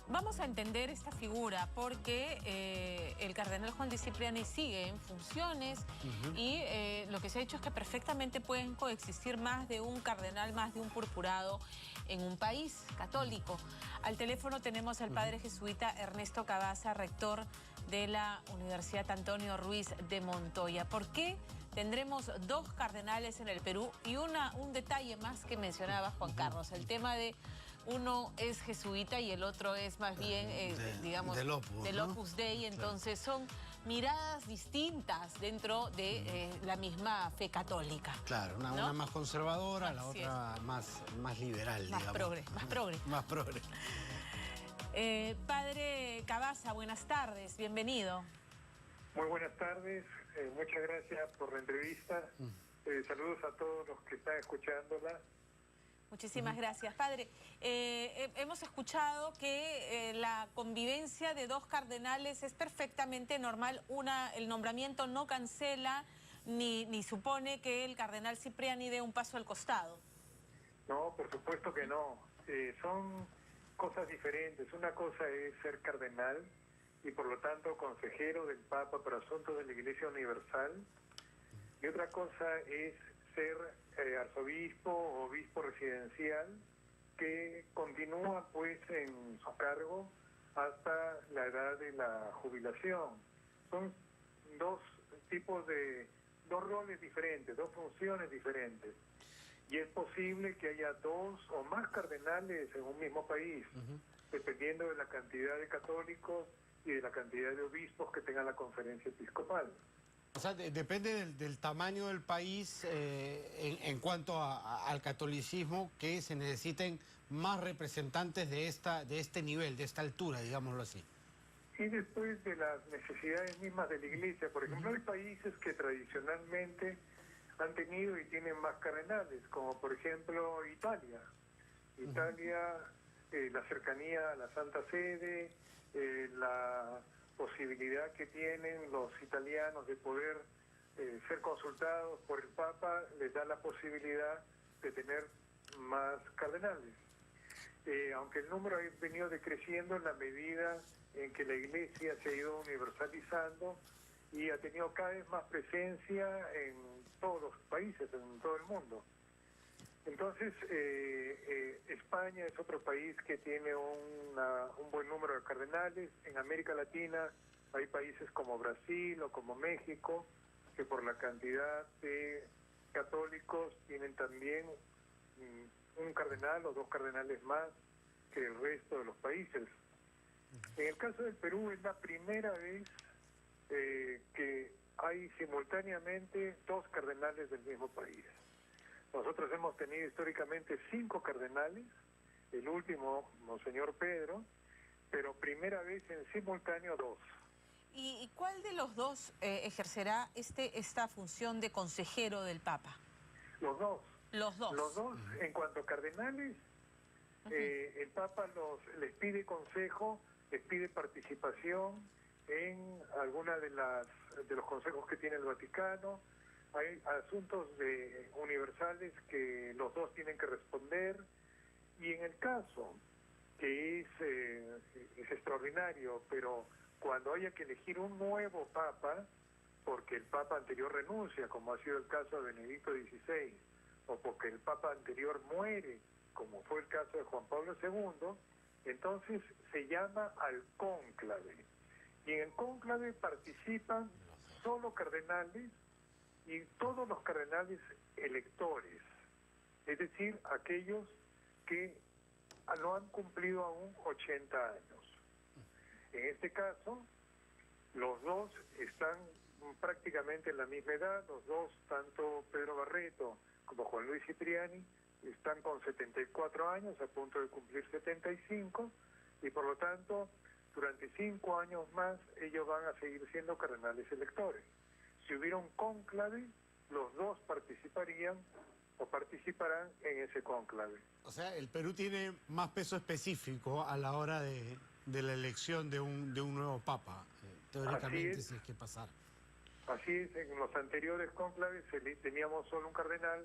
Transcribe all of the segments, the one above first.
Vamos a entender esta figura porque el cardenal Juan Luis Cipriani sigue en funciones y lo que se ha dicho es que perfectamente pueden coexistir más de un cardenal, más de un purpurado en un país católico. Al teléfono tenemos al padre jesuita Ernesto Cabaza, rector de la Universidad Antonio Ruiz de Montoya. ¿Por qué tendremos dos cardenales en el Perú? Y un detalle más que mencionaba Juan Carlos, el tema de uno es jesuita y el otro es más bien, digamos, del Opus Dei. Entonces son miradas distintas dentro de la misma fe católica. Claro, ¿no? una más conservadora, la Así otra más liberal, más digamos. Más progre. Más progre. Padre Cabaza, buenas tardes, bienvenido. Muy buenas tardes, muchas gracias por la entrevista. Saludos a todos los que están escuchándola. Muchísimas gracias, padre. Hemos escuchado que la convivencia de dos cardenales es perfectamente normal. El nombramiento no cancela ni supone que el cardenal Cipriani dé un paso al costado. No, por supuesto que no. Son cosas diferentes. Una cosa es ser cardenal y por lo tanto consejero del Papa para asuntos de la Iglesia Universal, y otra cosa es ser arzobispo o obispo residencial que continúa pues en su cargo hasta la edad de la jubilación. Son dos roles diferentes, dos funciones diferentes. Y es posible que haya dos o más cardenales en un mismo país, dependiendo de la cantidad de católicos y de la cantidad de obispos que tenga la conferencia episcopal. O sea, depende del tamaño del país en cuanto al catolicismo, que se necesiten más representantes de este nivel, de esta altura, digámoslo así. Y después de las necesidades mismas de la Iglesia. Por ejemplo, hay países que tradicionalmente han tenido y tienen más cardenales, como por ejemplo Italia. Italia, la cercanía a la Santa Sede, la posibilidad que tienen los italianos de poder ser consultados por el Papa, les da la posibilidad de tener más cardenales. Aunque el número ha venido decreciendo en la medida en que la Iglesia se ha ido universalizando y ha tenido cada vez más presencia en todos los países, en todo el mundo. Entonces, España es otro país que tiene un buen número de cardenales. En América Latina hay países como Brasil o como México, que por la cantidad de católicos tienen también un cardenal o dos cardenales más que el resto de los países. En el caso del Perú es la primera vez que hay simultáneamente dos cardenales del mismo país. Nosotros hemos tenido históricamente 5 cardenales, el último, Monseñor Pedro, pero primera vez en simultáneo 2. ¿Y cuál de los dos ejercerá esta función de consejero del Papa? Los dos. Los dos. Los dos, en cuanto a cardenales, el Papa les pide consejo, les pide participación en alguna de los consejos que tiene el Vaticano. Hay asuntos universales que los dos tienen que responder, y en el caso que es extraordinario, pero cuando haya que elegir un nuevo Papa, porque el Papa anterior renuncia, como ha sido el caso de Benedicto XVI, o porque el Papa anterior muere, como fue el caso de Juan Pablo II, entonces se llama al cónclave. Y en el cónclave participan solo cardenales y todos los cardenales electores, es decir, aquellos que no han cumplido aún 80 años. En este caso, los dos están prácticamente en la misma edad. Los dos, tanto Pedro Barreto como Juan Luis Cipriani, están con 74 años, a punto de cumplir 75, y por lo tanto, durante 5 años más, ellos van a seguir siendo cardenales electores. Si hubiera un cónclave, los dos participarían o participarán en ese cónclave. O sea, el Perú tiene más peso específico a la hora de la elección de un nuevo Papa, teóricamente, si es que pasara. Así es, en los anteriores cónclaves teníamos solo un cardenal,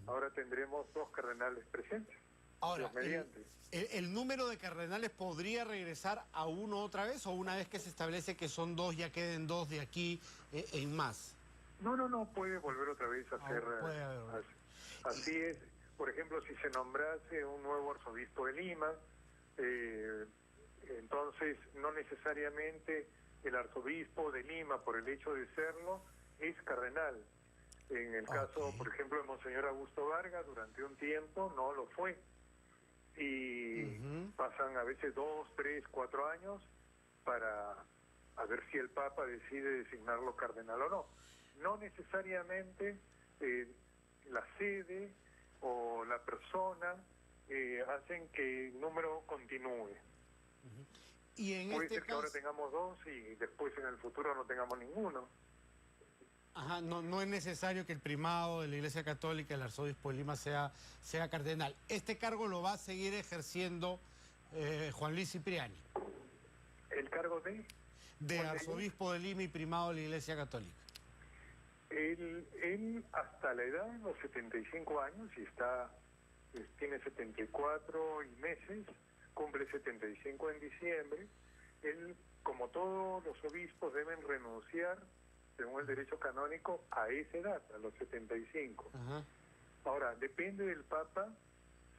ahora tendremos 2 cardenales presentes. Ahora, Dios mediante. ¿el número de cardenales podría regresar a uno otra vez o una vez que se establece que son dos, ya queden dos de aquí en más? No, puede volver otra vez a ser... puede haber otro. Así es. Por ejemplo, si se nombrase un nuevo arzobispo de Lima, entonces no necesariamente el arzobispo de Lima, por el hecho de serlo, es cardenal. En el caso, por ejemplo, de Monseñor Augusto Vargas, durante un tiempo no lo fue. Y pasan a veces 2, 3, 4 años para a ver si el Papa decide designarlo cardenal o no. No necesariamente la sede o la persona hacen que el número continúe. Y en Puede este ser que caso... ahora tengamos 2 y después en el futuro no tengamos ninguno. Ajá, no es necesario que el primado de la Iglesia Católica, el arzobispo de Lima, sea cardenal. Este cargo lo va a seguir ejerciendo Juan Luis Cipriani. ¿El cargo de? De arzobispo de Lima y primado de la Iglesia Católica. Él hasta la edad de los 75 años, y tiene 74 y meses, cumple 75 en diciembre, él, como todos los obispos, deben renunciar, según el derecho canónico, a esa edad, a los 75. Ajá. Ahora, depende del Papa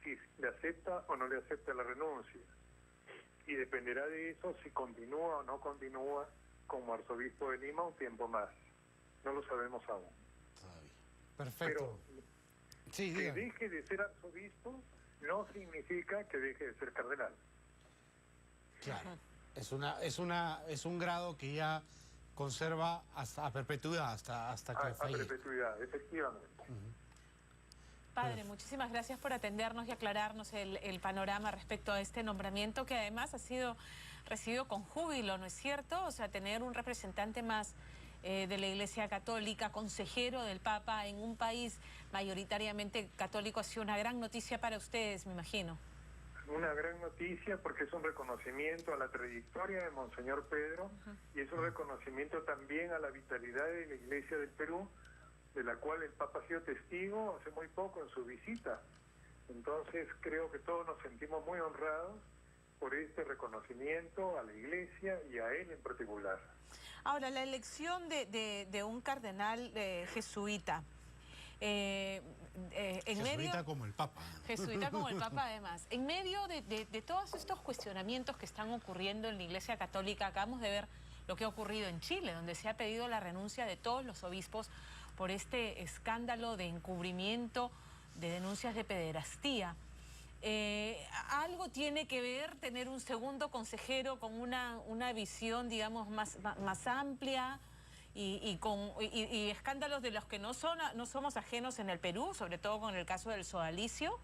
si le acepta o no le acepta la renuncia. Y dependerá de eso si continúa o no continúa como arzobispo de Lima un tiempo más. No lo sabemos aún. Todavía. Perfecto. Pero sí, que dígame. deje de ser arzobispo no significa que deje de ser cardenal. Claro. Es un grado que ya conserva hasta a perpetuidad, hasta que A fallezca. perpetuidad, efectivamente. Padre, muchísimas gracias por atendernos y aclararnos el panorama respecto a este nombramiento que además ha sido recibido con júbilo, ¿no es cierto? O sea, tener un representante más de la Iglesia Católica, consejero del Papa en un país mayoritariamente católico ha sido una gran noticia para ustedes, me imagino. Una gran noticia porque es un reconocimiento a la trayectoria de Monseñor Pedro y es un reconocimiento también a la vitalidad de la Iglesia del Perú, de la cual el Papa ha sido testigo hace muy poco en su visita. Entonces creo que todos nos sentimos muy honrados por este reconocimiento a la Iglesia y a él en particular. Ahora, la elección de un cardenal jesuita, Jesuita como el Papa. Jesuita como el Papa, además. En medio de todos estos cuestionamientos que están ocurriendo en la Iglesia Católica, acabamos de ver lo que ha ocurrido en Chile, donde se ha pedido la renuncia de todos los obispos por este escándalo de encubrimiento de denuncias de pederastía. ¿Algo tiene que ver tener un segundo consejero con una visión, digamos, más amplia y escándalos de los que no somos ajenos en el Perú, sobre todo con el caso del sodalicio?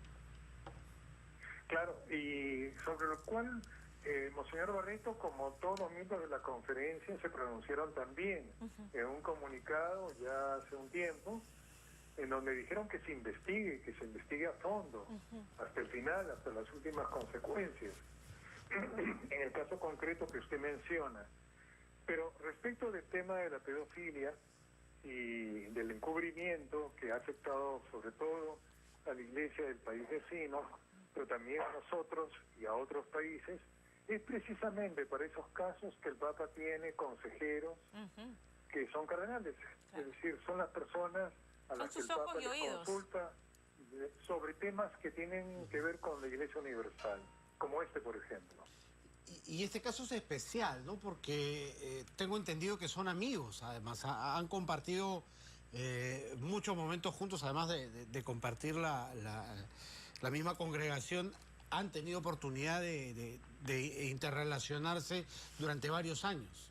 Claro, y sobre lo cual Monseñor Barreto, como todos los miembros de la conferencia, se pronunciaron también en un comunicado ya hace un tiempo, en donde dijeron que se investigue a fondo, hasta el final, hasta las últimas consecuencias, en el caso concreto que usted menciona. Pero respecto del tema de la pedofilia y del encubrimiento que ha afectado sobre todo a la iglesia del país vecino, pero también a nosotros y a otros países, es precisamente para esos casos que el Papa tiene consejeros que son cardenales, es decir, son las personas a las que el Papa les consulta sobre temas que tienen que ver con la Iglesia Universal, como este, por ejemplo. Y este caso es especial, ¿no? Porque tengo entendido que son amigos, además, han compartido muchos momentos juntos, además de compartir la misma congregación, han tenido oportunidad de interrelacionarse durante varios años.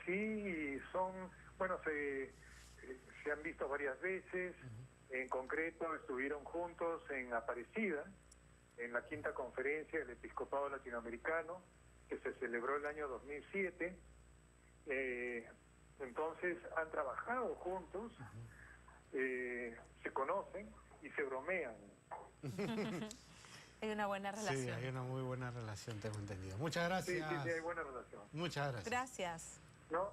Sí, bueno, se han visto varias veces, en concreto estuvieron juntos en Aparecida, en la 5ª conferencia del Episcopado Latinoamericano, que se celebró el año 2007. Entonces han trabajado juntos, se conocen y se bromean. Hay una buena relación. Sí, hay una muy buena relación, tengo entendido. Muchas gracias. Sí, hay buena relación. Muchas gracias. Gracias. ¿No?